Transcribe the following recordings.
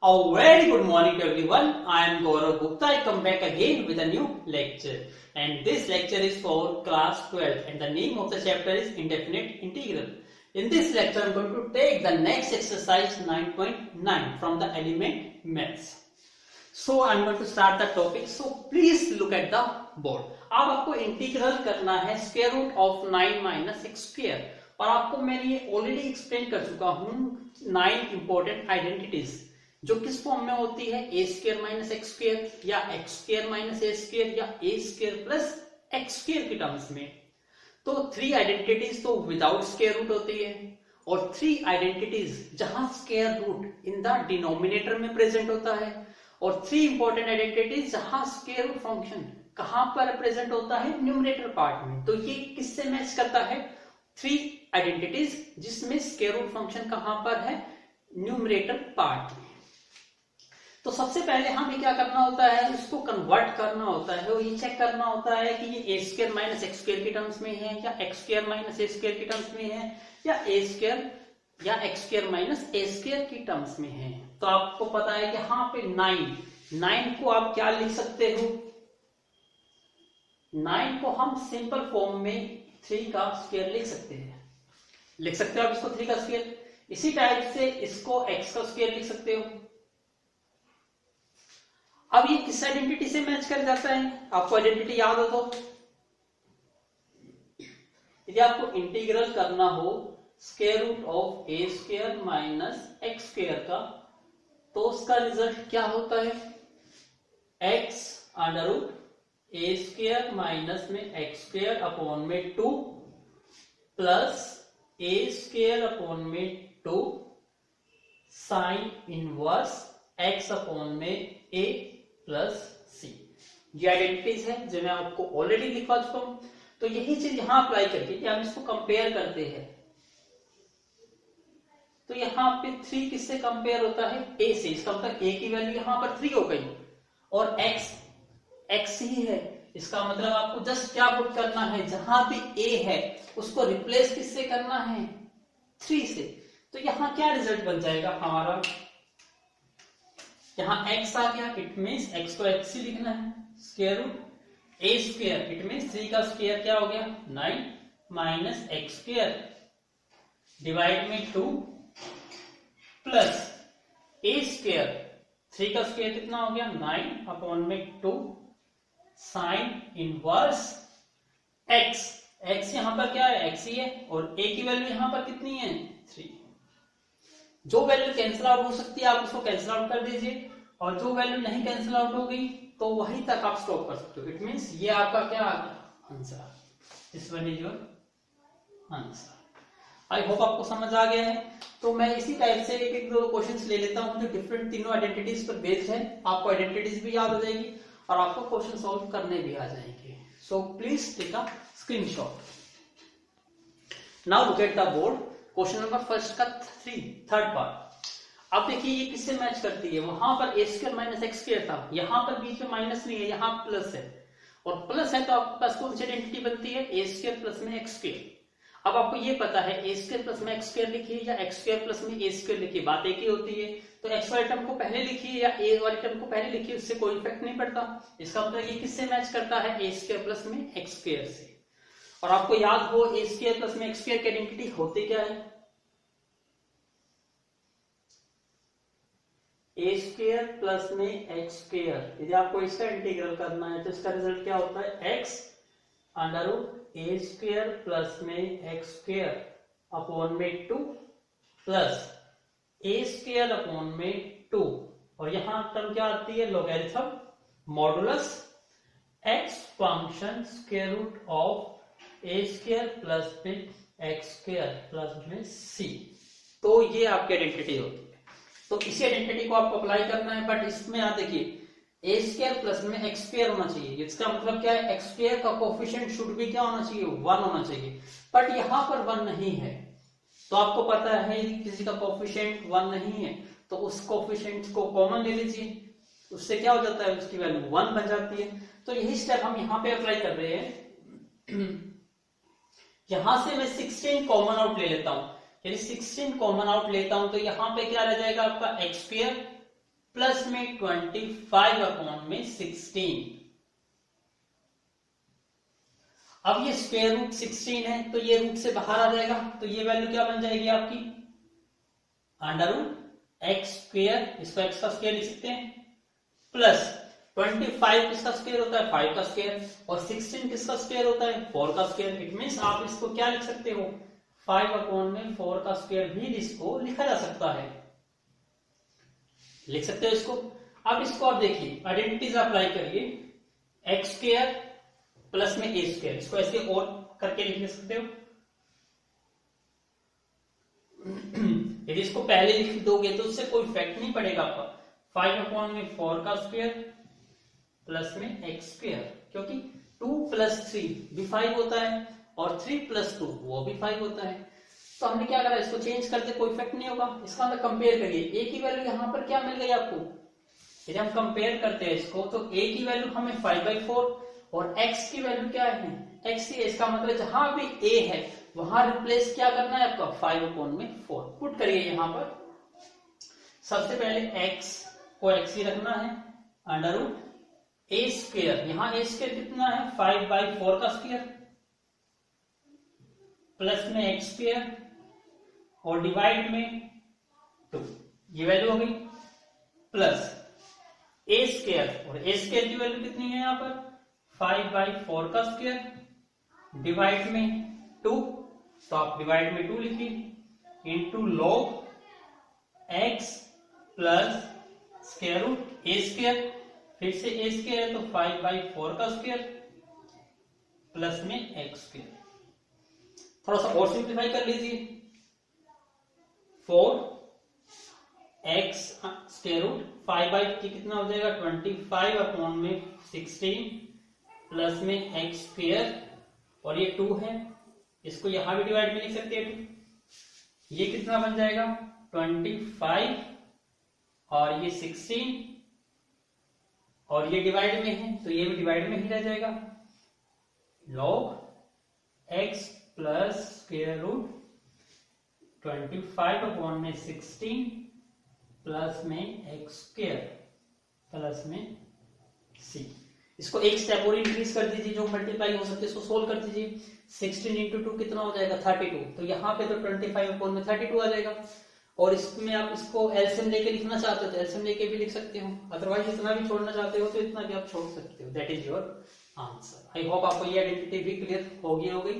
A very good morning to everyone. I am Gaurav Gupta. I come back again with a new lecture. And this lecture is for class 12 and the name of the chapter is indefinite integral. In this lecture I am going to take the next exercise 9.9 from the element maths. So I am going to start the topic. So please look at the board. अब आपको integral करना है square root of 9 माइनस x square और आपको मैंने ये already explain कर चुका हूं 9 इंपॉर्टेंट आइडेंटिटीज जो किस फॉर्म में होती है ए स्क्वायर माइनस एक्स स्क्वायर या x square minus A square या ए स्क्वायर प्लस एक्स स्क्वायर की टर्म्स में। तो 3 आइडेंटिटीज तो विदाउट स्क्वायर रूट होती है और 3 आइडेंटिटीज जहां square root in the denominator में प्रेजेंट होता है और 3 इंपॉर्टेंट आइडेंटिटीज जहां स्क्वायर रूट फंक्शन कहां पर प्रेजेंट होता है न्यूमरेटर पार्ट में। तो ये किससे मैच करता है 3 आइडेंटिटीज जिसमें स्क्वायर रूट फंक्शन कहां पर है न्यूमरेटर पार्ट में। तो सबसे पहले हमें क्या करना होता है इसको कन्वर्ट करना होता है और ये चेक करना होता है कि ये ए स्क्वायर माइनस एक्स स्क्वायर की टर्म्स में है या x square minus A square की टर्म्स में है या ए स्क्वायर या x square minus A square की टर्म्स में है। तो आपको पता है कि यहाँ पे 9 को आप क्या लिख सकते हो 9 को हम सिंपल फॉर्म में 3 का स्क्वायर लिख सकते हो आप इसको 3 का स्क्वायर। इसी टाइप से इसको x का स्क्वायर लिख सकते हो। अब ये किस आइडेंटिटी से मैच कर जाता है आपको आइडेंटिटी याद हो तो यदि आपको इंटीग्रल करना हो square root of A square minus x square का तो उसका रिजल्ट क्या होता है x under root A square minus में एक्स स्क्वायर अपॉन में 2 प्लस ए स्क्वायर अपॉन में 2 साइन इनवर्स x अपॉन में a प्लस सी। ये आइडेंटिटीज है जो मैं आपको ऑलरेडी लिखवा चुका हूं। तो यही चीज यहां अप्लाई करके कि हम इसको कंपेयर करते हैं तो यहां पे 3 किससे कंपेयर होता है a से। इसका मतलब a की वैल्यू यहां पर 3 हो गई और x ही है। इसका मतलब आपको जस्ट क्या पुट करना है जहां भी a है उसको रिप्लेस किससे करना है 3 से। तो यहां क्या रिजल्ट बन जाएगा हमारा यहां x आ गया इट मींस x को x ही लिखना है square root a square it means 3 का स्क्वायर क्या हो गया 9 माइनस एक्स स्क्वायर डिवाइड में 2 प्लस a स्क्वायर 3 का स्क्वायर कितना हो गया 9 अपॉन में 2 साइन इनवर्स x यहां पर क्या है x ही है और a की वैल्यू यहां पर कितनी है 3। जो वैल्यू कैंसिल आउट हो सकती है आप उसको कैंसिल आउट कर दीजिए और जो वैल्यू नहीं कैंसिल आउट हो गई तो वहीं तक आप स्टॉप कर सकते हो। इट मींस ये आपका क्या आ गया answer this one is your answer. I hope आपको समझ आ गया है। तो मैं इसी टाइप से एक दो क्वेश्चंस ले लेता हूं जो डिफरेंट तीनों आइडेंटिटीज पर बेस्ड है। आपको आइडेंटिटीज भी याद हो जाएगी और आपको क्वेश्चन सॉल्व करने भी आ जाएंगे। So please take a screenshot. Now look at the board. Question number first का थर्ड पार्ट। अब देखिए ये किससे मैच करती है वहां पर A square minus x square था यहां पर बीच में माइनस नहीं है यहां प्लस है और प्लस है तो आपके पास कौन सी आइडेंटिटी बनती है ए स्क्वायर प्लस में एक्स स्क्वायर। अब आपको ये पता है ए स्क्वायर प्लस में एक्स स्क्वायर लिखिए या एक्स स्क्वायर प्लस में ए स्क्वायर लिखिए बात एक ही होती है। तो एक्स वाले टर्म को पहले लिखिए या ए वाले टर्म को पहले लिखिए उससे कोई इफेक्ट नहीं पड़ता। इसका मतलब ये किससे मैच करता है ए स्क्वायर प्लस में एक्स स्क्वायर से। और आपको याद हो ए स्क्वायर प्लस में एक्स स्क्वायर की आइडेंटिटी होती क्या है ए स्क्वायर प्लस में एक्स स्क्वायर। यदि आपको इसका इंटीग्रल करना है तो इसका रिजल्ट क्या होता है x under root A square plus में एक्स स्क्वायर अपॉन में 2 प्लस ए स्क्वायर अपॉन में 2 और यहां टर्म क्या आती है logarithm modulus X function square root of A square plus में एक्स स्क्वायर प्लस में सी। तो ये आपकी आइडेंटिटी होती है। तो इसी आइडेंटिटी को आपको अप्लाई करना है बट इसमें आप देखिए ए स्क्वायर प्लस में एक्स स्क्वायर होना चाहिए। इसका मतलब क्या है एक्स स्क्वायर का कोफिशिएंट शुड भी क्या होना चाहिए 1 होना चाहिए बट यहां पर 1 नहीं है। तो आपको पता है किसी का कोफिशिएंट 1 नहीं है तो उस कोफिशिएंट को कॉमन ले लीजिए उससे क्या हो जाता है उसकी वैल्यू 1 बन जाती है। तो यही स्टेप हम यहां पे अप्लाई कर रहे हैं। यहां से मैं 16 कॉमन आउट ले लेता हूं। यदि 16 कॉमन आउट लेता हूं तो यहां पे क्या रह जाएगा आपका एक्स स्क्वायर प्लस में 25/16। अब ये स्क्वायर रूट 16 है तो ये रूट से बाहर आ जाएगा, तो ये वैल्यू क्या बन जाएगी आपकी अंडर रूट एक्स स्क्वायर, इसको एक्स का स्क्वायर लिख सकते हैं, प्लस 25 किसका स्क्वायर होता है 5 का स्क्वायर, और 16 किसका स्क्वायर होता है 4 का स्क्वायर। इट मींस आप इसको क्या लिख सकते हो 5/4 का स्क्वायर भी इसको लिखा जा सकता है, लिख सकते हो इसको। अब इसको आप देखिए आइडेंटिटीज अप्लाई करिए, एक्स स्क्वायर प्लस में ए स्क्वायर, इसको ऐसे और करके लिख सकते हो। यदि इसको पहले लिख दोगे तो उससे कोई इफेक्ट नहीं पड़ेगा आपका। 5/4 का स्क्वायर प्लस में एक्स स्क्वायर, क्योंकि 2 + 3 भी 5 होता है और 3 + 2 वो भी 5 होता है। तो हमने क्या करा, इसको चेंज करते कोई इफेक्ट नहीं होगा। इसका मतलब कंपेयर करिए, ए की वैल्यू यहां पर क्या मिल गई आपको, यदि हम कंपेयर करते हैं इसको तो ए की वैल्यू हमें 5/4 और x की वैल्यू क्या है x ही है। इसका मतलब जहां भी a है वहां रिप्लेस क्या करना है आपका 5/4 पुट करिए। यहां पर सबसे पहले x को x ही रखना है, अंडर रूट a स्क्वायर, यहां a स्क्वायर कितना है 5/4 का स्क्वायर, प्लस में x स्क्वायर और डिवाइड में 2, ये वैल्यू हो गई, प्लस a स्क्वायर, और a स्क्वायर की वैल्यू कितनी है यहां पर 5/4 का स्क्वायर डिवाइड में 2, तो आप डिवाइड में 2 लिखिए, into log x plus square root A square, फिर से ए स्क्वायर है तो 5/4 का स्क्वायर प्लस में एक्स स्क्वायर। थोड़ा सा और सिंप्लीफाई कर लीजिए, 4x स्क्वायर रूट 5/3 कितना हो जाएगा 25/16 प्लस में एक्स स्क्वायर, और ये 2 है, इसको यहां भी डिवाइड में लिख सकते हैं 2, ये कितना बन जाएगा 25 और ये 16 और ये डिवाइड में है तो ये भी डिवाइड में ही रह जाएगा, log x plus square root 25/16 plus में एक्स स्क्वायर प्लस में c। इसको एक स्टेप और इंक्रीज कर दीजिए, जो मल्टीप्लाई हो सकते हैं इसको सोल्व कर दीजिए। 16 इंटू 2 कितना हो जाएगा 32, तो यहाँ पे तो 25/32 आ जाएगा, और इसमें आप इसको एलसीएम लेके लिखना चाहते हो तो एलसीएम लेके भी लिख सकते हो, अदरवाइज इतना भी छोड़ना चाहते हो तो इतना भी आप छोड़ सकते हो। That is your answer. I hope आपको ये आइडेंटिटी भी क्लियर हो गई,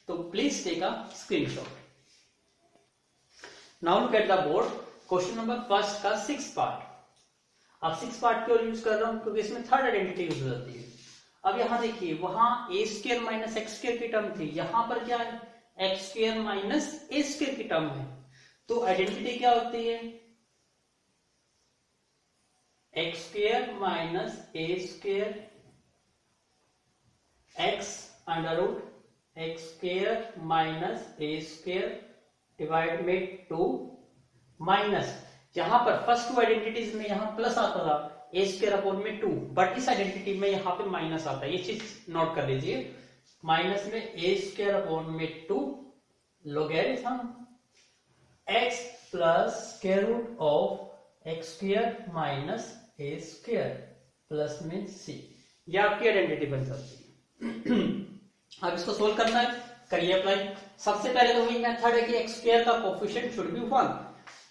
तो please take a screenshot. Now look at the board, question number first का 6th पार्ट। अब 6th पार्ट क्यों यूज कर रहा हूं, क्योंकि इसमें थर्ड आइडेंटिटी यूज हो जाती है। अब यहां देखिए, वहां A square minus x square की टर्म थी, यहां पर क्या है x square minus A square की टर्म है, तो आइडेंटिटी क्या होती है x square minus A square x under root x square minus A square divide में 2 माइनस, यहां पर फर्स्ट 2 आइडेंटिटीज में यहां प्लस आता था ए स्क्वायर अपॉन में 2, बट इस आइडेंटिटी में यहां पे माइनस आता है, ये चीज नोट कर लीजिए। माइनस में ए स्क्वायर अपॉन में 2 logarithm X plus square root of X square minus A square plus में सी, ये आपकी आइडेंटिटी बन जाती है। अब इसको सोल्व करना है, करिए अप्लाई। सबसे पहले तो वही मेथड है कि एक्स स्क्वायर का कोफिशिएंट शुड बी 1,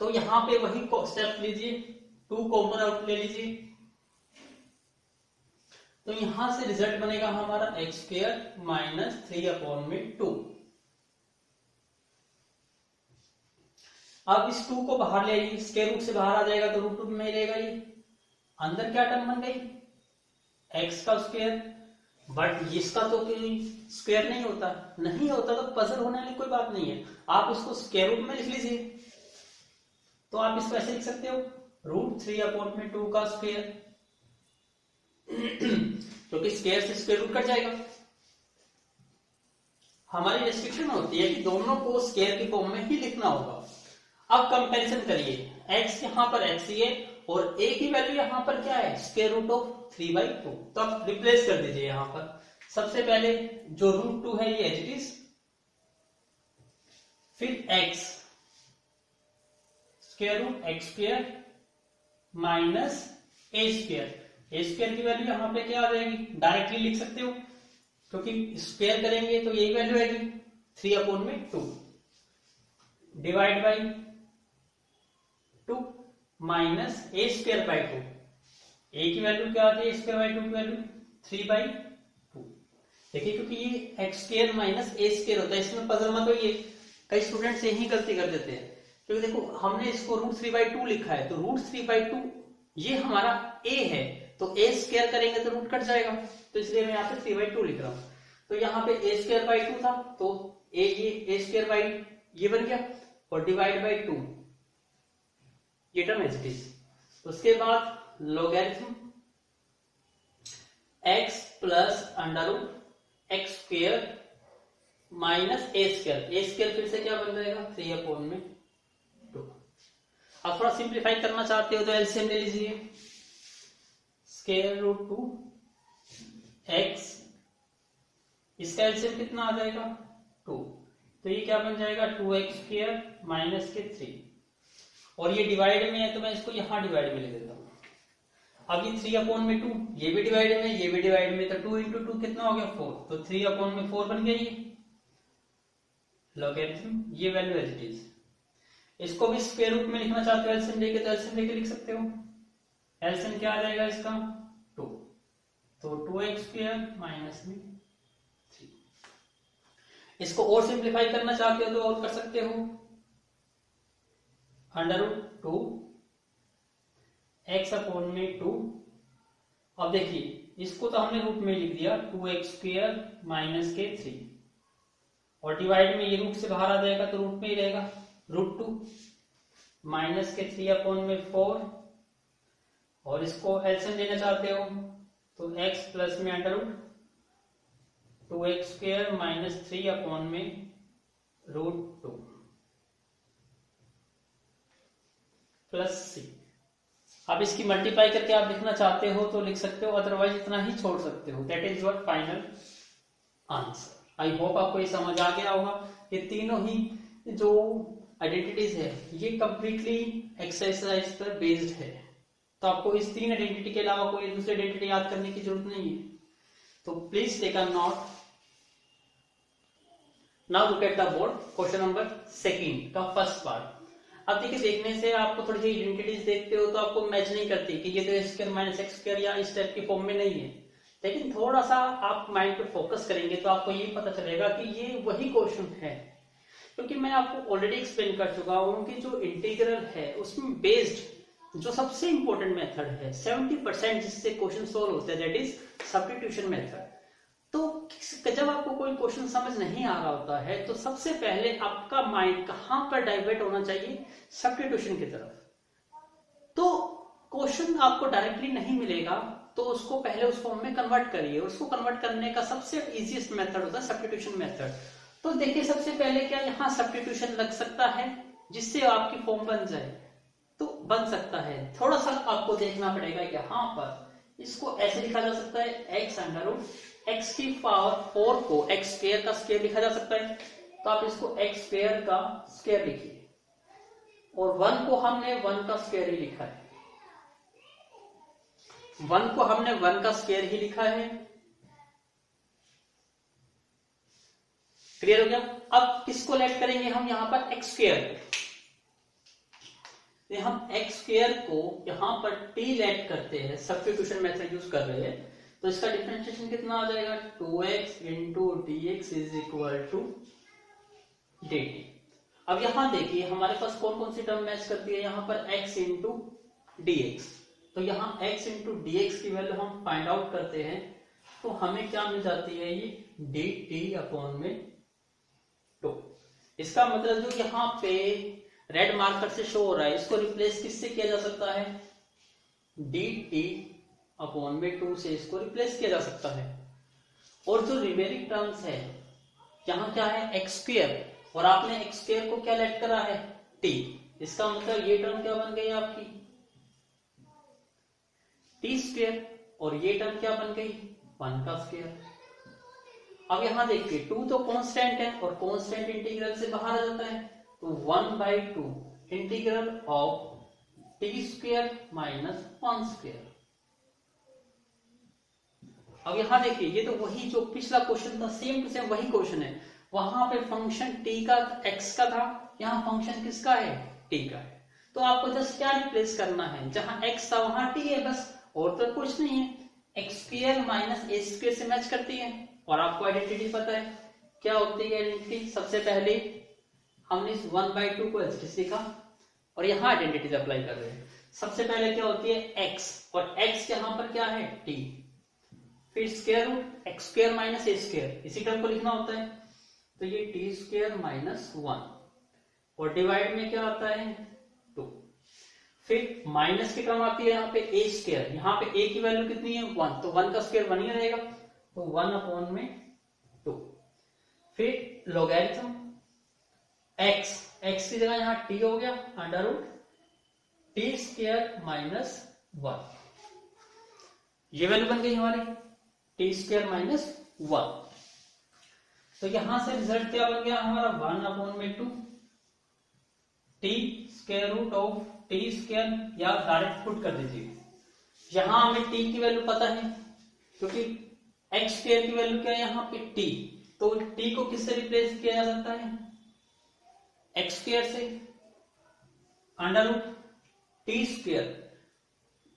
तो यहां पे वही स्टेप लीजिए, 2 कॉमन आउट ले लीजिए, तो यहां से रिजल्ट बनेगा हमारा एक्स स्क्वायर माइनस 3/2। अब इस 2 को बाहर ले आइए, स्क्वायर रूट से बाहर आ जाएगा तो रूट में रहेगा, ये अंदर क्या टर्म बन गई एक्स का स्क्वायर, बट इसका तो स्क्वायर नहीं होता तो पजल होने वाली कोई बात नहीं है, आप इसको स्क्वायर रूट में लिख लीजिए। तो आप इसको ऐसे लिख सकते हो √3/2 का स्क्वायर, क्योंकि स्क्वायर से स्क्वायर रूट कट जाएगा। हमारी रेस्ट्रिक्शन होती है कि दोनों को स्क्वायर की फॉर्म में ही लिखना होगा। अब कंपैरिजन करिए, x यहां पर x ही है और a की वैल्यू यहां पर क्या है स्क्वायर रूट ऑफ 3/2, तो आप रिप्लेस कर दीजिए। यहां पर सबसे पहले जो √2 है ये एज इट इज, फिर x square root x square minus A square. A square की वैल्यू यहाँ पे क्या आ जाएगी, डायरेक्टली लिख सकते हो क्योंकि स्क्वायर करेंगे तो यही वैल्यू आएगी 3/2 divide by 2 minus A square by 2। ए की वैल्यू क्या आती है, ए स्क्वायर बाई 2 की वैल्यू 3/2। देखिए क्योंकि ये x square minus A square होता है, इसमें पजल मत होइए, कई स्टूडेंट्स यही गलती कर देते हैं क्योंकि देखो हमने इसको √3/2 लिखा है, तो √3/2 ये हमारा a है, तो a स्क्वायर करेंगे तो रूट कट जाएगा, तो इसलिए मैं यहाँ पे 3/2 लिख रहा हूं। तो यहाँ पे a स्क्वायर बाई 2 था, तो a स्क्वायर बाई ये बन गया और डिवाइड बाई 2 ये टर्म एज इट इज। उसके बाद logarithm x plus √x square minus A square फिर से क्या बन जाएगा 3/2। आप थोड़ा सिंप्लीफाई करना चाहते हो तो एलसीएम ले लीजिए, स्क्वायर रूट 2x, इसका एलसीएम कितना आ जाएगा 2, तो ये क्या बन जाएगा 2x स्क्वायर माइनस के 3, और ये डिवाइड में है तो मैं इसको यहां डिवाइड में ले देता हूं। अब ये 3/2 ये भी डिवाइड में, ये भी डिवाइड में, तो 2 इंटू 2 कितना हो गया 4, तो 3/4 बन गया ये लॉगरिथम, ये वैल्यू एज इट इज। इसको भी स्क्वायर रूट में लिखना चाहते हो एलसीएम लेके, तो एलसीएम लेके लिख सकते हो। एलसीएम क्या आ जाएगा इसका 2, तो 2x स्क्वायर माइनस में 3। इसको और सिंप्लीफाई करना चाहते हो तो और कर सकते हो, √2 x/2। अब देखिए इसको तो हमने रूट में लिख दिया 2x स्क्वायर माइनस के 3, और डिवाइड में ये रूट से बाहर आ जाएगा तो रूट में ही रहेगा √2 माइनस के 3/4, और इसको एलसीएम लेना चाहते हो तो x प्लस में √2x square minus 3/√2 plus c। अब इसकी मल्टीप्लाई करके आप लिखना चाहते हो तो लिख सकते हो, अदरवाइज इतना ही छोड़ सकते हो। That is your final answer. I hope आपको ये समझ आ गया होगा। ये तीनों ही जो आइडेंटिटीज है ये कंप्लीटली एक्सरसाइज पर बेस्ड है, तो आपको इस 3 आइडेंटिटी के अलावा कोई दूसरी आइडेंटिटी याद करने की जरूरत नहीं है। तो please take a note. Now look at the board, question number 2 का फर्स्ट पार्ट। अब देखिए देखने से आपको थोड़ी सी आइडेंटिटीज देखते हो तो आपको मैच नहीं करती कि ये तो a square minus x square या इस टाइप की फॉर्म में नहीं है, लेकिन थोड़ा सा आप माइंड पे फोकस करेंगे तो आपको ये पता चलेगा कि ये वही क्वेश्चन है, क्योंकि मैं आपको ऑलरेडी एक्सप्लेन कर चुका हूं कि जो इंटीग्रल है उसमें बेस्ड जो सबसे इंपॉर्टेंट मेथड है 70% जिससे क्वेश्चन सोल्व होता है, दैट इज सब्स्टिट्यूशन मेथड। तो जब आपको कोई क्वेश्चन समझ नहीं आ रहा होता है तो सबसे पहले आपका माइंड कहां पर डाइवर्ट होना चाहिए, सब्स्टिट्यूशन की तरफ। तो क्वेश्चन आपको डायरेक्टली नहीं मिलेगा तो उसको पहले उस फॉर्म में कन्वर्ट करिए। उसको कन्वर्ट करने का सबसे इजीएस्ट मेथड होता है सब्स्टिट्यूशन मेथड। तो देखिए सबसे पहले क्या यहाँ सब्स्टिट्यूशन लग सकता है जिससे आपकी फॉर्म बन जाए, तो बन सकता है। थोड़ा सा आपको देखना पड़ेगा कि यहाँ पर इसको ऐसे लिखा जा सकता है x की पावर 4 को x स्क्वायर का स्क्वायर लिखा जा सकता है, तो आप इसको x स्क्वायर का स्क्वायर लिखिए, और 1 को हमने 1 का स्क्वायर ही लिखा है, 1 को हमने 1 का स्क्वायर ही लिखा है। क्लियर हो गया। अब किसको लेट करेंगे हम यहाँ पर x स्क्वायर, हम x स्क्वायर को यहाँ पर t लेट करते हैं, सब्स्टिट्यूशन मेथड यूज कर रहे हैं, तो इसका डिफरेंशिएशन कितना आ जाएगा 2x into dx is equal to dt। अब यहां देखिए हमारे पास कौन कौन सी टर्म मैच करती है, यहाँ पर x इंटू dx, तो यहाँ x इंटू dx की वैल्यू हम फाइंड आउट करते हैं तो हमें क्या मिल जाती है ये dt/2। इसका मतलब जो यहाँ पे रेड मार्कर से शो हो रहा है इसको रिप्लेस किससे किया जा सकता है, dt/2 से इसको रिप्लेस किया जा सकता है। और जो रिमेनिंग टर्म्स है यहाँ क्या है x स्क्वायर, और आपने x स्क्वायर को क्या लेट करा है t, इसका मतलब ये टर्म क्या बन गई आपकी t स्क्वायर, और ये टर्म क्या बन गई 1 का स्क्वायर। अब यहां देखिए 2 तो कांस्टेंट है और कांस्टेंट इंटीग्रल से बाहर आ जाता है, तो 1/2 integral of T square minus 1 square. अब यहां देखिए, ये तो वही जो पिछला क्वेश्चन था, सेम टू सेम वही क्वेश्चन है। वहां पे फंक्शन टी का एक्स का था, यहाँ फंक्शन किसका है, टी का है। तो आपको जस्ट क्या रिप्लेस करना है, जहां एक्स था वहां टी है बस, और तो कुछ नहीं है। X square minus A square से मैच करती है, और आपको आइडेंटिटी पता है क्या होती है आइडेंटिटी। सबसे पहले हमने इस 1/2 को एच लिखा, और यहाँ आइडेंटिटीज अप्लाई कर रहे हैं। सबसे पहले क्या होती है एक्स, और एक्स यहाँ पर क्या है टी, फिर square root x square minus A square, इसी टर्म को लिखना होता है। तो ये टी स्क्वायर माइनस 1, और डिवाइड में क्या आता है 2, फिर माइनस की टर्म आती है यहाँ पे ए स्क्वायर, यहाँ पे ए की वैल्यू कितनी है 1, तो 1 का स्क्वायर 1 ही रहेगा, तो 1/2। फिर लॉगरिथम एक्स, एक्स की जगह यहाँ टी हो गया, under root T square minus 1, ये वैल्यू बन गई हमारी टी स्क्वायर माइनस 1। तो यहां से रिजल्ट क्या बन गया हमारा 1/2 T square root of T square, या डायरेक्ट पुट कर दीजिए। यहां हमें टी की वैल्यू पता है, क्योंकि एक्स स्क्वायर की वैल्यू क्या है यहाँ पे टी, तो टी को किससे रिप्लेस किया जा सकता है, एक्स स्क्वायर से, under root T square,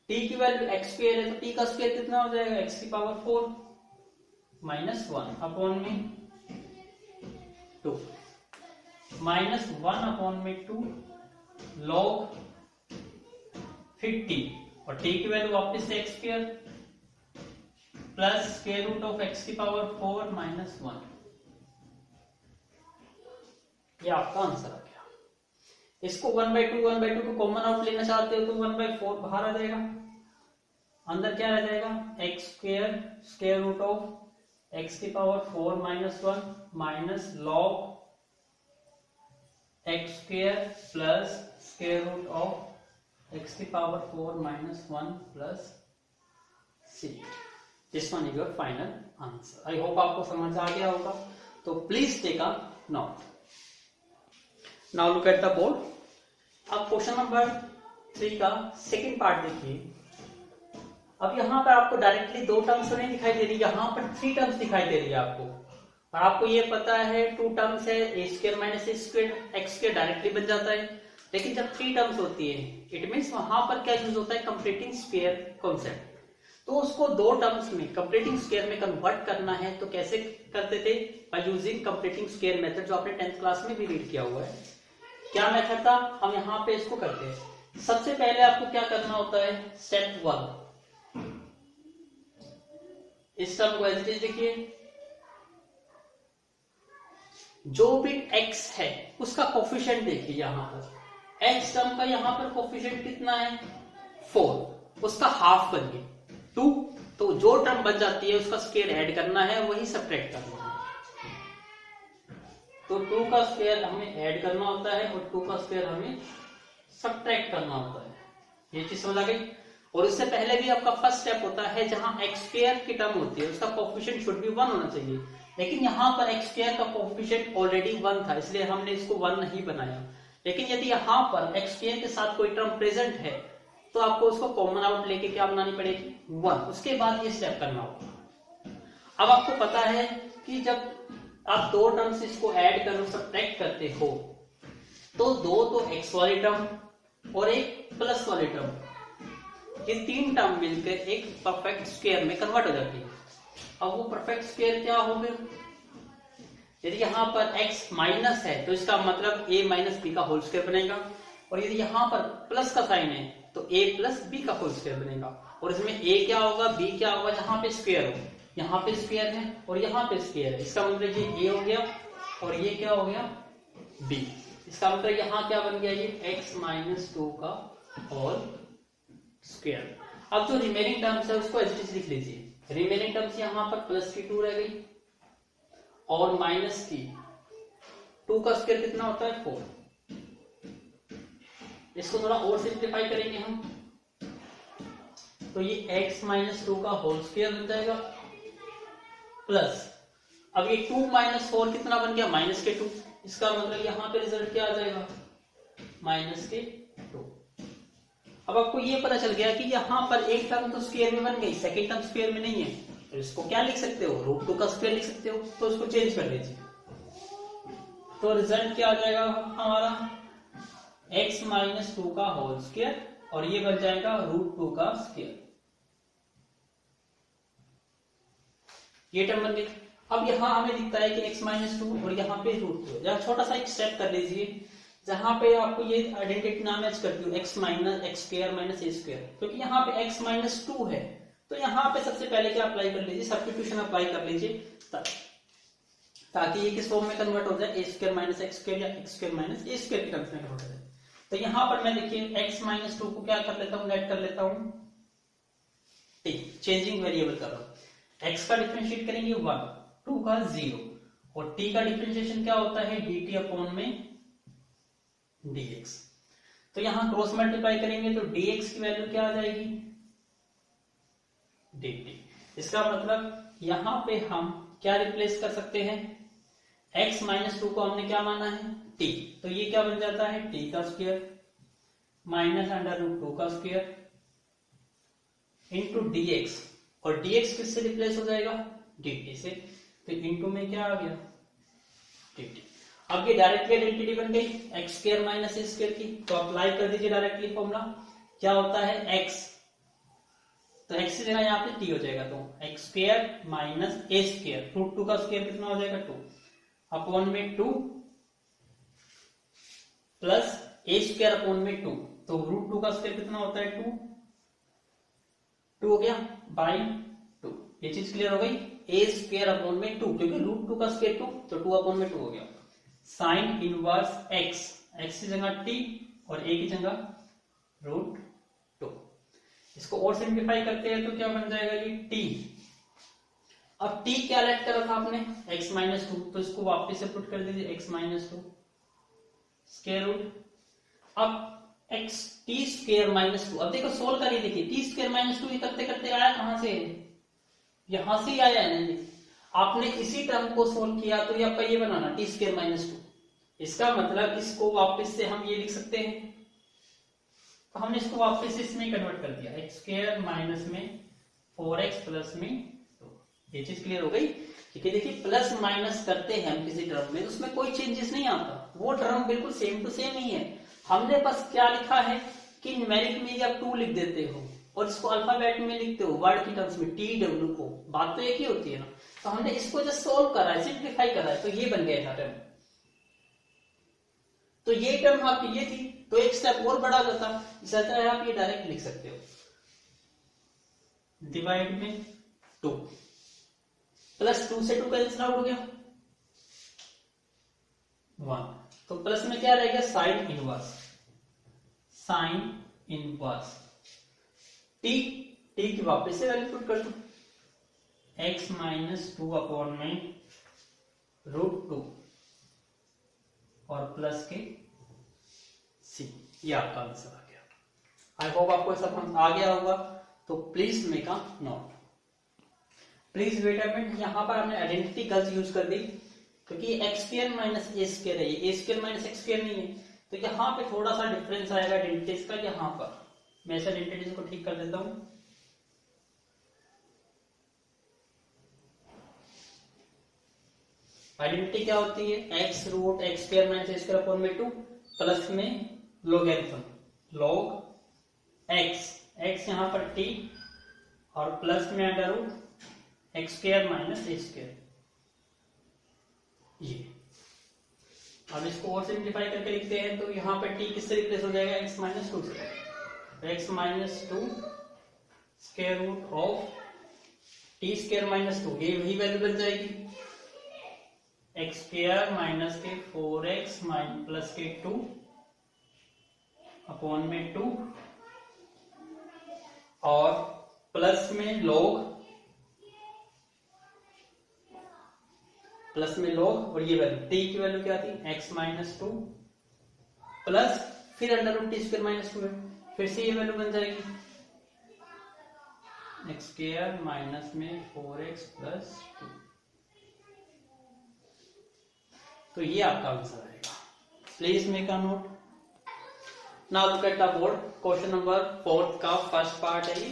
T की वैल्यू एक्स स्क्वायर है, तो टी का स्क्वायर कितना हो जाएगा, एक्स की पावर 4 माइनस 1/2 माइनस 1/2 लॉग, फिर टी, और टी की वैल्यू वापस से X square plus square root of x की पावर 4 माइनस 1। ये आपका आंसर आ गया। इसको 1/2 को कॉमन आउट लेना चाहते हो तो 1/4 बाहर आ जाएगा, अंदर क्या रह जाएगा x square square root of x की power 4 minus 1 minus log x square plus square root of x की power 4 minus 1 plus C. This one is your final answer. I hope आपको समझ आ गया होगा, तो please take a note. Now look at the board. अब question number 3 का second part देखिए। अब यहाँ पर आपको डायरेक्टली 2 टर्म्स नहीं दिखाई दे रही, यहाँ पर 3 टर्म्स दिखाई दे रही है आपको, और आपको ये पता है 2 टर्म्स है ए square minus A square, x square directly बन जाता है। लेकिन जब 3 टर्म्स होती है, इट मीन्स वहां पर क्या यूज होता है, कंप्लीटिंग स्क्वायर कॉन्सेप्ट। तो उसको 2 टर्म्स में कंप्लीटिंग स्क्वायर में कन्वर्ट करना है, तो कैसे करते थे, by using completing square method, जो आपने 10th क्लास में भी रीड किया हुआ है। क्या मेथड था, हम यहाँ पे इसको करते हैं। सबसे पहले आपको क्या करना होता है, स्टेप 1, इस टर्म को एज इट इज देखिए, जो भी x है उसका कोफिशिएंट देखिए। यहां पर x टर्म का यहां पर कोफिशिएंट कितना है 4, उसका हाफ करिए 2, तो जो टर्म बच जाती है उसका स्क्वायर ऐड करना है, वही सब्ट्रैक्ट करना है। तो 2 का स्क्वायर हमें ऐड करना होता है और 2 का स्क्वायर हमें सब्ट्रैक्ट करना होता है। ये चीज समझ आ गई। और इससे पहले भी आपका फर्स्ट स्टेप होता है, जहां एक्स स्क्वायर की टर्म होती है उसका कोफिशिएंट शुड बी 1 होना चाहिए, लेकिन यहाँ पर एक्स स्क्वायर का कोफिशिएंट ऑलरेडी 1 था, इसलिए हमने इसको 1 नहीं बनाया। लेकिन यदि यहाँ पर एक्स स्क्वायर के साथ कोई टर्म प्रेजेंट है, तो आपको उसको कॉमन आउट लेके क्या बनानी पड़ेगी 1, उसके बाद ये स्टेप करना होगा। अब आपको पता है कि जब आप 2 टर्म्स इसको ऐड करो सब्ट्रैक्ट करते हो, तो 2 तो एक्स वाली टर्म और एक प्लस वाली टर्म, ये 3 टर्म मिलकर एक परफेक्ट स्क्वायर में कन्वर्ट हो जाती है। अब वो परफेक्ट स्क्वायर क्या होगा, यदि यहाँ पर x माइनस है तो इसका मतलब a माइनस बी का होल स्क्वायर बनेगा, और यदि यहाँ पर प्लस का साइन है तो a प्लस बी का होल स्क्वायर बनेगा। और इसमें a क्या होगा, b क्या होगा, जहां पे स्क्वायर हो, यहाँ पे स्क्वायर है और यहाँ पे स्क्वायर है, इसका मतलब ये a हो गया और ये क्या हो गया b। इसका मतलब यहाँ क्या बन गया, ये x माइनस 2 का होल स्क्वायर। अब जो रिमेनिंग टर्म्स है उसको एज इट इज लिख लीजिए। रिमेनिंग टर्म्स यहाँ पर प्लस की 2 रह गई और माइनस की 2 का स्क्वायर कितना होता है 4। इसको थोड़ा और सिंप्लीफाई करेंगे हम, तो ये x माइनस 2 का होल स्क्वायर बन जाएगा प्लस, अब ये 2 माइनस 4 कितना बन गया माइनस के 2, इसका मतलब यहाँ पे रिजल्ट क्या आ जाएगा माइनस के 2। अब आपको ये पता चल गया कि यहाँ पर एक टर्म तो स्क्वायर में बन गई, सेकंड टर्म स्क्वायर में नहीं है, तो इसको क्या लिख सकते हो, √2 का स्क्वायर लिख सकते हो, तो उसको चेंज कर लीजिए। तो रिजल्ट क्या आ जाएगा हमारा, x - 2 का होल स्क्वायर, और ये बन जाएगा √2 का स्क्वायर। ये टर्म बन गई। अब यहाँ हमें दिखता है कि x - 2 और यहाँ पे √2। जहाँ छोटा सा एक स्टेप कर लीजिए, जहां पे आपको ये आइडेंटिटी ना मैच करती हो, x square minus a square, क्योंकि यहाँ पे x - 2 है, तो यहाँ पे सबसे पहले क्या अप्लाई कर लीजिए, सब्स्टिट्यूशन अप्लाई कर लीजिए, ताकि ये किस फॉर्म में कन्वर्ट हो जाए, a square minus x square या x square minus a square के टर्म्स में कन्वर्ट हो जाए। तो यहाँ पर मैं देखिए x - 2 को क्या कर लेता हूँ, लेट कर लेता हूँ t, चेंजिंग वेरिएबल कर रहा हूँ। x का डिफरेंशिएट करेंगे 1, 2 का 0, और t का डिफरेंशिएशन क्या होता है, dt अपॉन में dx। तो यहां क्रॉस मल्टीप्लाई करेंगे तो dx की वैल्यू क्या आ जाएगी, dt। इसका मतलब यहां पे हम क्या रिप्लेस कर सकते हैं, x - 2 को हमने क्या माना है, t, तो ये क्या बन जाता है, t का स्क्वायर माइनस √2 का स्क्वायर इंटू dx, और dx किससे रिप्लेस हो जाएगा, dt से, तो इंटू में क्या आ गया, dt। अब ये डायरेक्टली आइडेंटिटी बन गई x square minus a square की, तो अप्लाई कर दीजिए डायरेक्टली फॉर्मूला, क्या होता है x, तो x की जगह यहाँ पे t हो जाएगा, तो x square minus a square, √2 का स्क्वायर कितना हो जाएगा, 2 अपॉन में 2 प्लस a स्क्वायर अपॉन में 2, तो √2 का स्क्वायर कितना होता है, 2 हो गया बाई 2। ये चीज क्लियर हो गई, a स्क्वायर अपॉन में 2, क्योंकि √2 का स्क्वायर 2, तो 2 अपॉन में 2 हो गया। साइन इनवर्स x, x की जगह t और a की जगह √2। इसको और सिंप्लीफाई करते हैं तो क्या बन जाएगा, ये t। अब t क्या लेट कर रखा आपने, x - 2, तो इसको वापस से पुट कर दीजिए, x - 2 स्क्वायर रूट, अब x t स्क्वायर - 2। अब देखो सोल्व करिए, देखिए t स्क्वायर - 2 करते करते आया कहां से, यहां से ही आया है ना, आपने इसी टर्म को सोल्व किया, तो ये आपका ये बनाना t स्क्वायर - 2। इसका मतलब इसको वापस से हम ये लिख सकते हैं, तो हमने इसको वापस से इसमें कन्वर्ट कर दिया, x स्क्वायर माइनस में 4x प्लस में 2। ये चीज क्लियर हो गई, क्योंकि देखिए प्लस माइनस करते हैं हम किसी टर्म में, उसमें कोई चेंजेस नहीं आता, वो टर्म बिल्कुल सेम टू सेम ही है। हमने बस क्या लिखा है कि न्यूमेरिक में आप 2 लिख देते हो और इसको अल्फाबेट में लिखते हो वर्ड की टर्म्स में TWO, बात तो एक ही होती है ना। तो हमने इसको जस्ट सोल्व करा है, सिंप्लीफाई करा है, तो ये बन गया था टर्म। तो ये टर्म आपकी ये थी, तो एक स्टेप और बढ़ा जाता, इस तरह आप ये डायरेक्ट लिख सकते हो, डिवाइड में 2 प्लस 2 से 2 कैंसिल आउट हो गया 1, तो प्लस में क्या रहेगा, sine inverse, sign inverse t, t की वापस से वैल्यू पुट कर दो, x - 2 अपॉन में √2 और प्लस के c, ये आपका आंसर आ गया। आई होप आपको सब आ गया होगा, तो please make a note, please wait a minute. यहां पर हमने आइडेंटिटी गलत यूज कर दी, क्योंकि x square minus a square है, ये a square minus x square नहीं है, तो यहां पे थोड़ा सा डिफरेंस आएगा आइडेंटिटीज का। यहां पर मैं इस आइडेंटिटीज को ठीक कर देता हूं, आइडेंटिटी क्या होती है, x root x square minus a square upon में 2 प्लस में लोगरिथम log x, x यहां पर t और प्लस में under root x square minus a square. ये अब इसको और सिंप्लीफाई करके लिखते हैं, तो यहां पर t किससे रिप्लेस हो जाएगा, x - 2 से, x - 2 square root of t square minus 2, ये वही वैल्यू बन जाएगी, x स्क्वायर माइनस के 4x प्लस के 2 अपॉन में 2 और प्लस में log, प्लस में log, और ये वैल्यू t की वैल्यू क्या थी, x - 2 प्लस फिर under root t square minus 2 है, फिर से ये वैल्यू बन जाएगी x स्क्वायर माइनस में 4x प्लस 2। तो ये आपका आंसर आएगा, please make a note. Now look at the board, question number 4 का फर्स्ट पार्ट है ये।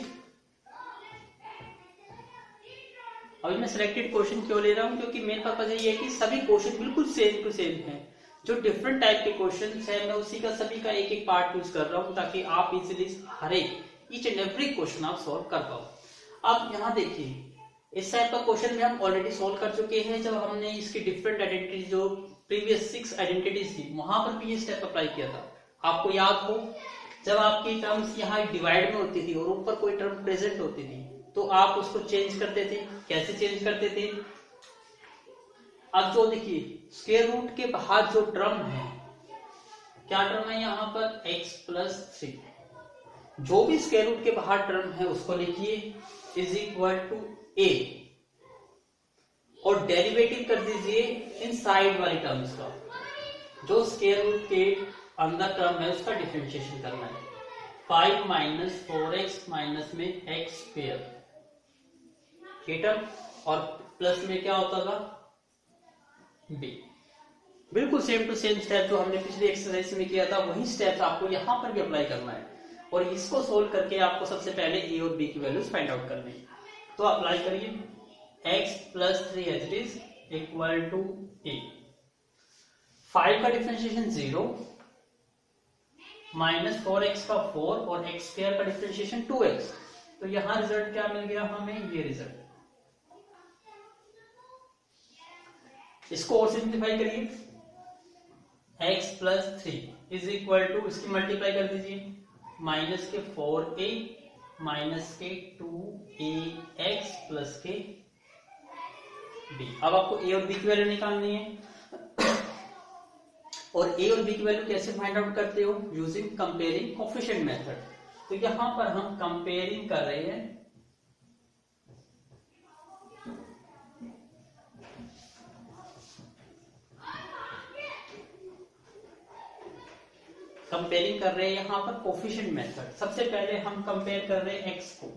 अभी मैं सिलेक्टेड क्वेश्चन क्यों ले रहा हूं, क्योंकि मेन पर्पज ये है कि सभी क्वेश्चन बिल्कुल सेम टू सेम हैं। जो डिफरेंट टाइप के क्वेश्चन है मैं उसी का सभी का एक एक पार्ट यूज कर रहा हूं ताकि आप इजीली हर एक ईच एंड एवरी क्वेश्चन आप सॉल्व कर पाओ। अब यहाँ देखिए, इस टाइप का क्वेश्चन में हम ऑलरेडी सॉल्व कर चुके हैं जब हमने इसकी डिफरेंट आइडेंटिटी जो प्रीवियस 6 आइडेंटिटीज थी वहां पर भी ये स्टेप अप्लाई किया था। आपको याद हो, जब आपकी टर्म्स यहाँ डिवाइड में होती थी और ऊपर कोई टर्म प्रेजेंट होती थी तो आप उसको चेंज करते थे। कैसे चेंज करते थे? अब जो देखिए स्क्वायर रूट के बाहर जो टर्म है, क्या टर्म है यहाँ पर? x+3। जो भी स्क्वायर रूट के बाहर टर्म है उसको लिखिए इज इक्वल टू a और डेरिवेटिव कर दीजिए इन साइड वाली टर्म्स का। जो स्क्वायर रूट के अंदर टर्म है उसका डिफरेंशिएशन करना है। 5 - 4x माइनस में x², ये टर्म, और प्लस में क्या होता था? b। बिल्कुल सेम टू सेम स्टेप जो हमने पिछले एक्सरसाइज में किया था वही स्टेप्स आपको यहाँ पर भी अप्लाई करना है। और इसको सोल्व करके आपको सबसे पहले a और b की वैल्यूज फाइंड आउट करनी है। तो अप्लाई करिए, x+3 as it is equal to a। 5 का डिफरेंशिएशन 0, -4x का 4 और x² का डिफरेंशिएशन 2x। तो यहां रिजल्ट क्या मिल गया हमें? ये रिजल्ट। इसको और सिंप्लीफाई करिए, x+3 इज इक्वल टू, इसकी मल्टीप्लाई कर दीजिए, -4a -2ax प्लस के b। अब आपको a और b की वैल्यू निकालनी है। और a और b की वैल्यू कैसे फाइंड आउट करते हो? Using comparing coefficient method. तो यहां पर हम कंपेयरिंग कर रहे हैं यहां पर कोएफिशिएंट मेथड। सबसे पहले हम कंपेयर कर रहे हैं x को,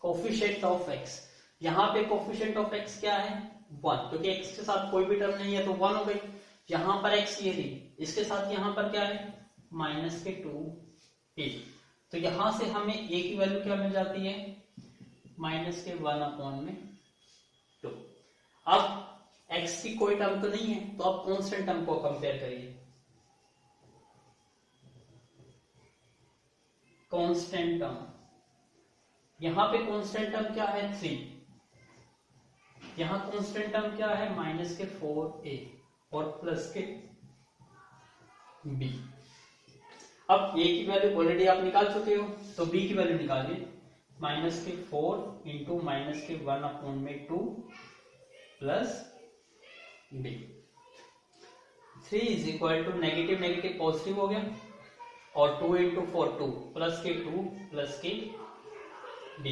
कोएफिशिएंट ऑफ x। यहां पे कोएफिशिएंट ऑफ x क्या है? 1, क्योंकि x के साथ कोई भी टर्म नहीं है तो 1 हो गई। यहां पर x ये थी, इसके साथ यहां पर क्या है? -2a। तो यहां से हमें a की वैल्यू क्या मिल जाती है? -1/2। अब x की कोई टर्म तो नहीं है तो अब कांस्टेंट टर्म को कंपेयर करिए। कांस्टेंट टर्म, यहां पे कांस्टेंट टर्म क्या है? 3। यहां कांस्टेंट टर्म क्या है? -4a और प्लस के b। अब a की वैल्यू ऑलरेडी आप निकाल चुके हो तो b की वैल्यू निकालिए, -4 into -1/2 plus b। 3 is equal to negative negative positive हो गया और 2 इंटू 4 2 प्लस के 2 प्लस के b।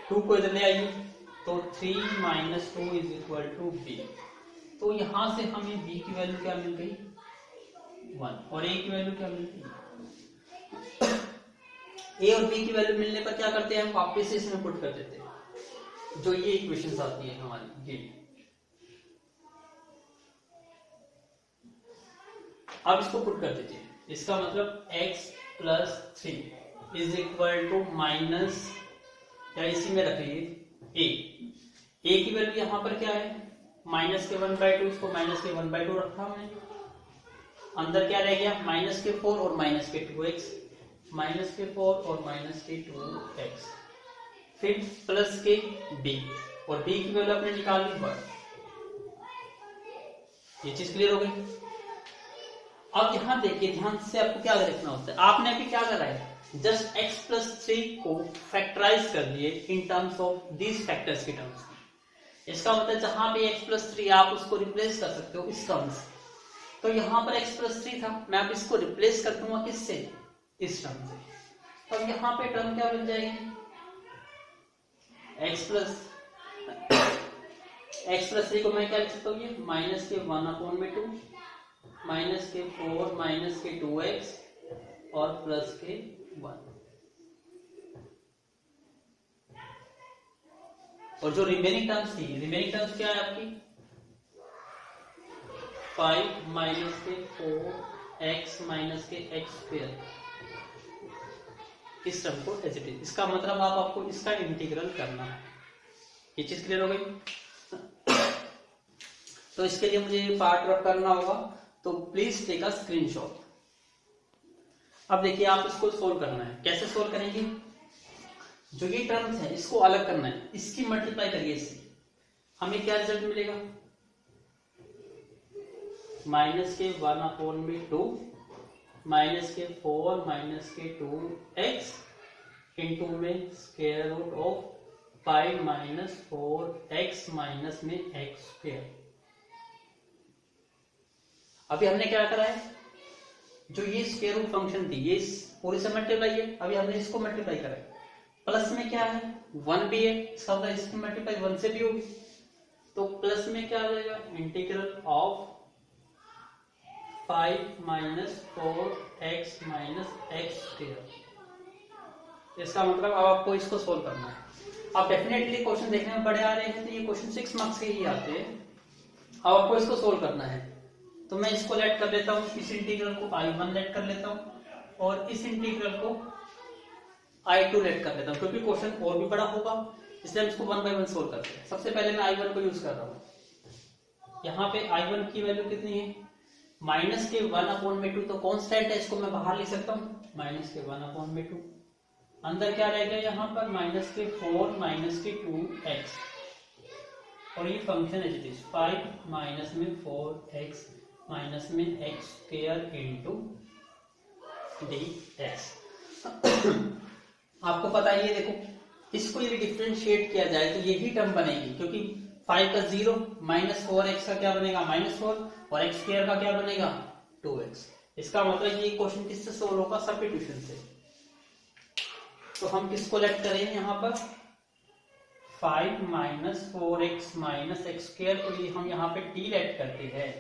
2 को इधर ले आइए तो 3 - 2 इज इक्वल टू b। तो यहां से हमें b की वैल्यू क्या मिल गई? 1 और a की वैल्यू क्या मिल गई? a और b की वैल्यू मिलने पर क्या करते हैं? हम वापस से इसमें पुट कर देते हैं जो ये इक्वेशंस आती है हमारी ये। अब इसको पुट कर दीजिए, इसका मतलब x+3 is equal to minus, या इसी में रखिए a की वैल्यू यहां पर क्या है? -1/2, इसको -1/2 रखा हमने। अंदर क्या रह गया? -4 और -2x, -4 और -2x, फिर प्लस के b और b की वैल्यू आपने निकाल ली 1। ये चीज क्लियर हो गई। अब यहां देखिए, ध्यान से आपको क्या देखना होता है। आपने अभी क्या करा है? जस्ट x+3 को फैक्टराइज कर दिए in terms of these factors के टर्म्स। इसका मतलब जहां पे x+3 आप उसको रिप्लेस कर सकते हो इस टर्म से। तो यहां पर x+3 था, मैं अब इसको रिप्लेस कर दूंगा किससे? इस टर्म से। तब यहां पे टर्म क्या बन जाएगी? x+3 को मैं क्या लिख सकता हूँ? ये -1/2 -4 -2x और प्लस के 1। और जो रिमेनिंग टर्म्स थी, रिमेनिंग टर्म्स क्या है आपकी? 5 -4x -x²। इस टर्म को एज इट इज। इसका मतलब आपको इसका इंटीग्रल करना है। ये चीज क्लियर हो गई। तो इसके लिए मुझे पार्ट वर्क करना होगा, तो प्लीज टेक अ स्क्रीनशॉट। अब देखिए आप इसको सोल्व करना है। कैसे सोल्व करेंगे? जो ये टर्म्स है इसको अलग करना है, इसकी मल्टीप्लाई करिए इससे, हमें क्या रिजल्ट मिलेगा? माइनस के 1/2 माइनस के 4 माइनस के 2x इंटू में square root of 5 minus 4x minus में x²। अभी हमने क्या करा है, जो ये स्क्वायर रूट फंक्शन थी ये पूरी से मल्टीप्लाई है, अभी हमने इसको मल्टीप्लाई करा है। प्लस में क्या है 1 भी है, इसका मतलब इसकी मल्टीप्लाई 1 से भी होगी, तो प्लस में क्या आ जाएगा integral of 5 minus 4x minus x²। इसका मतलब अब आपको इसको सोल्व करना है। अब डेफिनेटली क्वेश्चन देखने में बड़े आ रहे हैं, तो ये क्वेश्चन 6 मार्क्स के ही आते हैं। अब आपको इसको सोल्व करना है, तो मैं इसको लेट कर लेता हूँ, इस इंटीग्रल को I1 लेट कर लेता हूँ और इस इंटीग्रल को I2 लेट कर लेता हूँ, क्योंकि क्वेश्चन और भी बड़ा होगा, इसलिए हम इसको 1 बाय 1 सोल्व करते हैं। सबसे पहले मैं I1 को यूज कर रहा हूँ। यहाँ पे I1 की वैल्यू कितनी है? माइनस के 1/2, तो कॉन्स्टेंट है, इसको मैं बाहर लिख सकता हूँ माइनस के 1/2। अंदर क्या रह गया यहाँ पर? माइनस के 4 माइनस के 2x, और ये फंक्शन है जिस 5 माइनस में 4x माइनस में x² इंटू dx। आपको पता है, ये देखो इसको यदि डिफरेंशिएट किया जाए तो यही टर्म बनेगी, क्योंकि 5 का 0 माइनस 4x का क्या बनेगा -4 और x² का क्या बनेगा 2x। इसका मतलब ये क्वेश्चन किससे सोल्व होगा? सब्स्टिट्यूशन से। तो हम किसको लेट करेंगे यहाँ पर? 5 माइनस 4x माइनस x², तो ये हम यहाँ पे t लेट करते हैं,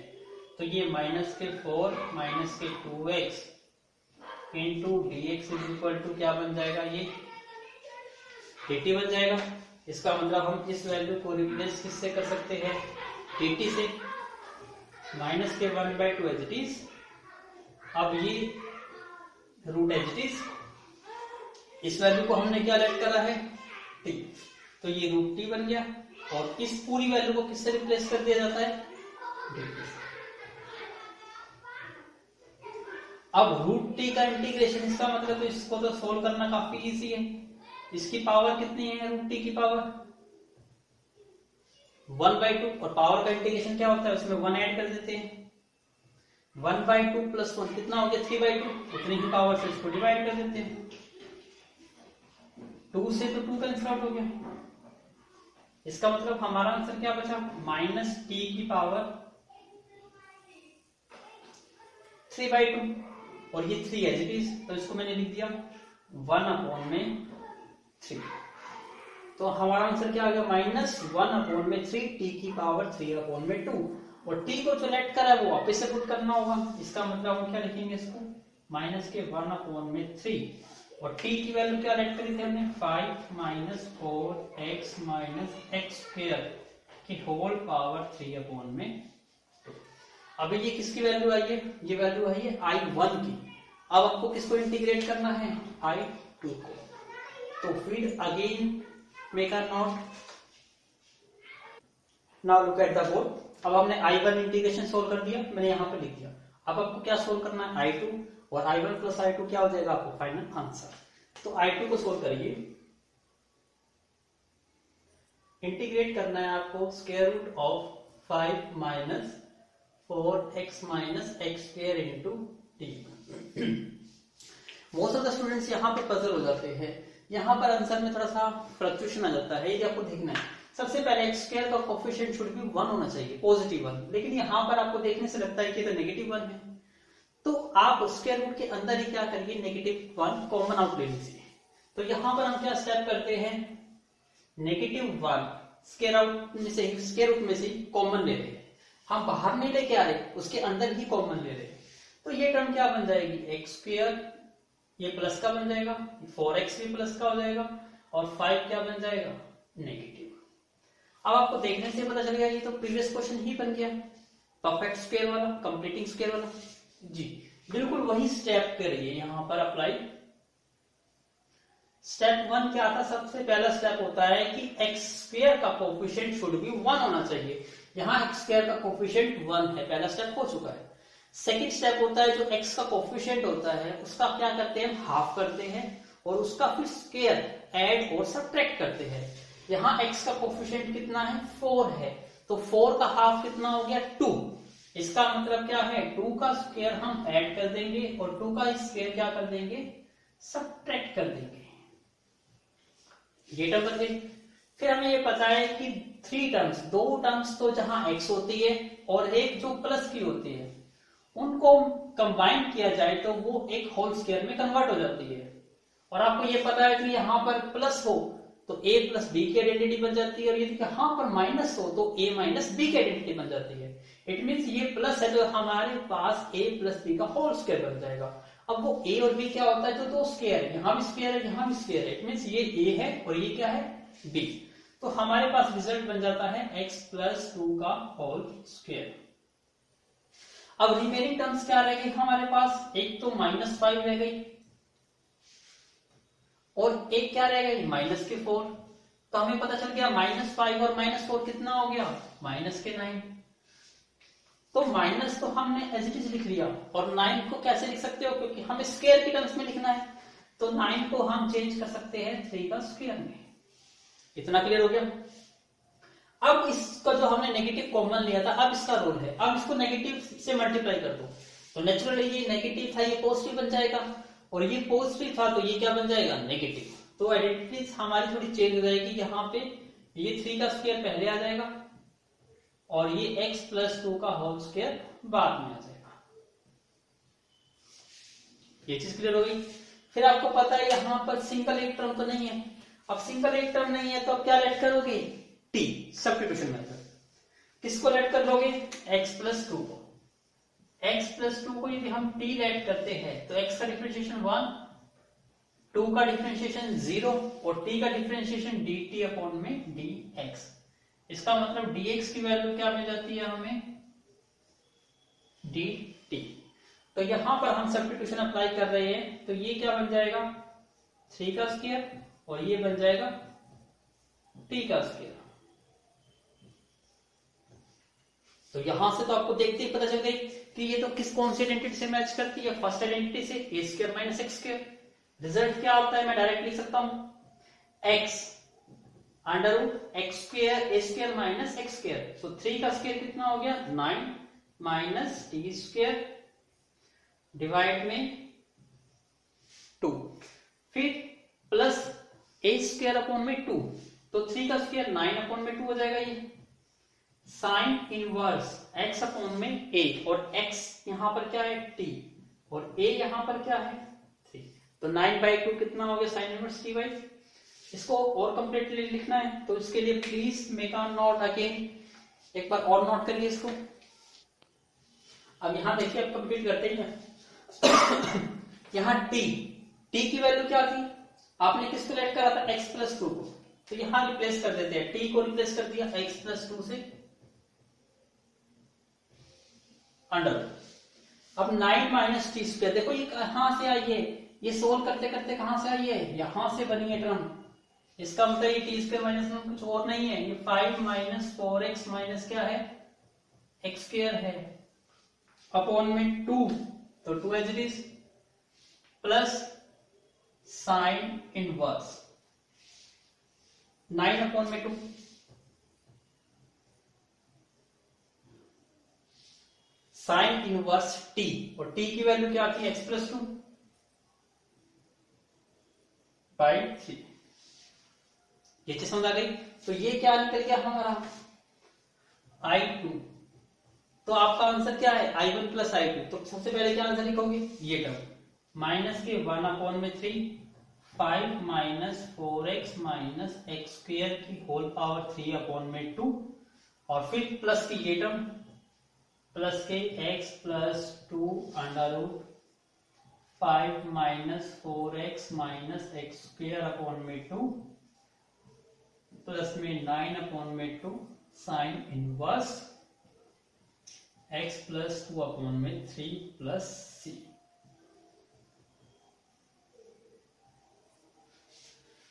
तो ये माइनस के 4 माइनस के 2x into dx is equal to क्या बन जाएगा? ये dt बन जाएगा। इसका मतलब हम इस वैल्यू को रिप्लेस किससे कर सकते हैं? dt से। माइनस के 1/2 एज इट इज, अब ये रूट एज इट इज, इस वैल्यू को हमने क्या लेट करा है? t, तो ये रूट t बन गया, और इस पूरी वैल्यू को किससे रिप्लेस कर दिया जाता है? dt से। अब रूट t का इंटीग्रेशन, इसका मतलब तो इसको तो सोल्व करना काफी इजी है। इसकी पावर कितनी है? रूट t की पावर 1/2, और पावर का इंटीग्रेशन क्या होता है? उसमें 1 ऐड कर देते हैं। 1/2 प्लस 1 कितना हो गया? 3/2, उतनी ही पावर से इसको डिवाइड कर देते हैं। 2 से तो 2 कैंसिल आउट हो गया। इसका मतलब हमारा आंसर क्या बचा? माइनस t की पावर 3/2, और ये 3 एज इट इज, तो इसको मैंने लिख दिया 1/3। तो हमारा आंसर क्या आ गया? -1/3 t की पावर 3/2, और t को जो लेट करा है वो वापस से पुट करना होगा। इसका मतलब हम क्या लिखेंगे इसको? माइनस के 1/3, और t की वैल्यू क्या लेट करी थी हमने? 5 माइनस 4x माइनस x² की होल पावर 3/2। अभी ये किसकी वैल्यू आई है? ये वैल्यू आई है I1 की। अब आपको किसको इंटीग्रेट करना है? I2 को। तो फिर again make a note, now look at the board. अब हमने I1 इंटीग्रेशन सोल्व कर दिया, मैंने यहां पे लिख दिया। अब आपको क्या सोल्व करना है? I2, और I1 प्लस I2 क्या हो जाएगा आपको फाइनल आंसर। तो I2 को सोल्व करिए। इंटीग्रेट करना है आपको square root of 5 minus 4x minus x² into T. Most of the students यहाँ पे पजल हो जाते हैं, यहाँ पर आंसर में थोड़ा सा फ्लक्चुएशन आ जाता है। ये आपको देखना है, सबसे पहले x² का कोफिशिएंट शुड बी 1 होना चाहिए, पॉजिटिव 1, लेकिन यहाँ पर आपको देखने से लगता है कि तो नेगेटिव 1 है। तो आप स्क्वायर रूट के अंदर ही क्या करिए? -1 कॉमन आउट ले लीजिए। तो यहाँ पर हम क्या स्टेप करते हैं? -1 स्क्वायर रूट में से कॉमन ले रहे हैं, हम बाहर नहीं लेके आ रहे, उसके अंदर ही कॉमन ले रहे हैं। तो ये टर्म क्या बन जाएगी? x², ये प्लस का बन जाएगा, 4x भी प्लस का हो जाएगा, और 5 क्या बन जाएगा? नेगेटिव। अब आपको देखने से पता चल गया ये तो प्रीवियस क्वेश्चन ही बन गया, परफेक्ट स्क्वायर वाला, कंप्लीटिंग स्क्वायर वाला। जी बिल्कुल वही स्टेप करिए यहाँ पर अप्लाई। स्टेप 1 क्या था, सबसे पहला स्टेप होता है कि एक्स स्क्वायर का कोफिशिएंट शुड बी 1 होना चाहिए। यहाँ एक्स स्क्वायर का कोफिशिएंट 1 है, पहला स्टेप हो चुका है। सेकंड स्टेप होता है जो एक्स का कोफिशिएंट होता है उसका क्या करते हैं, हाफ करते हैं और उसका फिर स्क्वायर ऐड और सब्ट्रैक्ट करते हैं। यहाँ एक्स का कोफिशिएंट कितना है, 4 है, तो 4 का हाफ कितना हो गया, 2। इसका मतलब क्या है, 2 का स्क्वायर हम ऐड कर देंगे और 2 का स्क्वायर क्या कर देंगे, सब्ट्रैक्ट कर देंगे। ये टर्म बन गई। फिर हमें ये पता है कि 3 टर्म्स, 2 टर्म्स तो जहां x होती है और एक जो प्लस की होती है, उनको कंबाइन किया जाए तो वो एक होल स्क्वायर में कन्वर्ट हो जाती है। और आपको ये पता है कि यहाँ पर प्लस हो तो a प्लस बी की आइडेंटिटी बन जाती है, और यदि यहाँ पर माइनस हो तो a माइनस बी की आइडेंटिटी बन जाती है। इट मीन्स ये प्लस है तो हमारे पास a प्लस बी का होल स्क्वायर बन जाएगा। अब वो a और b क्या होता है, जो 2 स्क्वायर है, यहाँ भी स्क्वायर है यहाँ भी स्क्वायर है, इट मीन्स ये a है और ये क्या है, b। तो हमारे पास रिजल्ट बन जाता है x प्लस 2 का होल स्क्वायर। अब रिमेनिंग टर्म्स क्या रह गई हमारे पास, एक तो -5 रह गई और एक क्या रह गई, -4। तो हमें पता चल गया -5 और -4 कितना हो गया, -9। तो माइनस तो हमने एज इट इज लिख लिया, और 9 को कैसे लिख सकते हो, क्योंकि हमें स्क्वायर की टर्म्स में लिखना है, तो 9 को हम चेंज कर सकते हैं 3 का स्क्वायर में। इतना क्लियर हो गया। अब इसका जो हमने नेगेटिव कॉमन लिया था, अब इसका रोल है, अब इसको नेगेटिव से मल्टीप्लाई कर दो, तो नेचुरली ये नेगेटिव था ये पॉजिटिव बन जाएगा, और ये पॉजिटिव था तो ये क्या बन जाएगा, नेगेटिव। तो आइडेंटिटीज हमारी थोड़ी चेंज हो जाएगी, यहाँ पे ये 3 का स्क्वायर पहले आ जाएगा और ये x प्लस 2 का होल स्क्वायर बाद में आ जाएगा। ये चीज क्लियर हो गई। फिर आपको पता है यहाँ पर सिंगल एक टर्म तो नहीं है, अब सिंगल एक टर्म नहीं है तो अब क्या लेट करोगे, t, सब्स्टिट्यूशन मेथड। किसको लेट कर लोगे, x प्लस 2 को। x प्लस 2 को यदि हम t लेट करते हैं तो x का डिफरेंशिएशन 1, 2 का डिफरेंशिएशन 0 और t का डिफरेंशिएशन dt अपॉन में dx। इसका मतलब dx की वैल्यू क्या मिल जाती है हमें, dt। तो यहां पर हम सब्स्टिट्यूशन अप्लाई कर रहे हैं, तो ये क्या बन जाएगा, 3 का स्क्वायर और ये बन जाएगा t का स्क्वायर। तो यहां से तो आपको देखते ही पता चल गई कि ये तो किस कौन सी आइडेंटिटी से मैच करती है, फर्स्ट आइडेंटिटी से, a square minus x square. Result क्या होता है, मैं डायरेक्ट लिख सकता हूं, x under root x square A square minus x square. तो 3 का स्क्वायर कितना हो गया, 9 माइनस टी स्क्वायर डिवाइड में 2, फिर प्लस ए स्क्वायर अपॉन में 2, तो 3 का स्क्वायर 9 अपॉन में 2 हो जाएगा। ये साइन इनवर्स x अपॉन में a, और x यहां पर क्या है, t, और a यहां पर क्या है, 3। तो 9/2 कितना हो गया, साइन इनवर्स t बाई। इसको और कंप्लीटली लिखना है तो इसके लिए please make a note again, एक बार और नोट करिए इसको। अब यहां देखिए, अब कंप्लीट करते हैं। यहां t की वैल्यू क्या थी, आपने किसको लेट करा था, x प्लस 2 को, तो यहां रिप्लेस कर देते हैं, t को रिप्लेस कर दिया x प्लस 2 से अंडर। अब 9 माइनस टी स्क्वायर, देखो ये कहां से आई है, ये सोल्व करते करते कहां से आई है, यहां से बनी है टर्म। इसका मतलब ये टी स्क्वायर माइनस में कुछ और नहीं है, ये 5 माइनस 4x माइनस क्या है, x स्क्वायर है, अपॉन में 2, तो 2 as it is, plus sine inverse 9 upon में 2, साइन इनवर्स t, और t की वैल्यू क्या थी, x प्लस 2 बाई 3। ये चीज समझ आ गई। तो ये क्या निकल गया हमारा, I2। तो आपका आंसर क्या है, I1 प्लस I2। तो सबसे पहले क्या आंसर लिखोगे, ये टर्म माइनस के 1 अपॉन में 3, 5 minus 4x minus x square की होल पावर 3 अपॉन में 2, और फिर प्लस की ये टर्म, प्लस के x plus 2 under root 5 minus 4x minus x square upon में 2, प्लस में 9 अपॉन में 2 sine inverse x plus 2 upon में 3 प्लस c।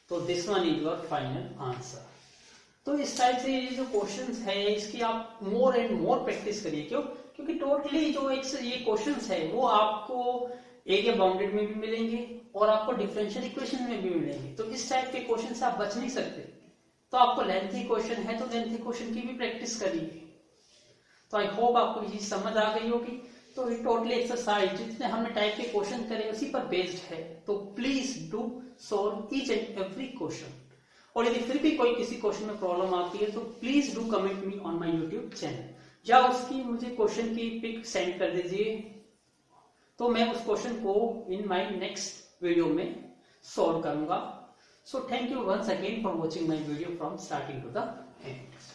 तो this one is your final answer. तो इस टाइप से ये जो क्वेश्चंस है इसकी आप मोर एंड मोर प्रैक्टिस करिए। क्यों? क्योंकि टोटली जो एक ये क्वेश्चंस है वो आपको एरिया बाउंडेड में भी मिलेंगे और आपको डिफरेंशियल इक्वेशन में भी मिलेंगे। तो इस टाइप के क्वेश्चन से आप बच नहीं सकते। तो आपको लेंथी क्वेश्चन है तो लेंथी क्वेश्चन की भी प्रैक्टिस करिए। तो आई होप आपको ये चीज समझ आ गई होगी। तो ये टोटली एक्सरसाइज जितने हमने टाइप के क्वेश्चन करे उसी पर बेस्ड है। तो please do solve each and every question. और यदि फिर भी कोई किसी क्वेश्चन में प्रॉब्लम आती है तो please do comment me on my YouTube channel या उसकी मुझे क्वेश्चन की पिक सेंड कर दीजिए। तो मैं उस क्वेश्चन को इन माय नेक्स्ट वीडियो में सॉल्व करूंगा। So thank you once again for watching my video from starting to the and.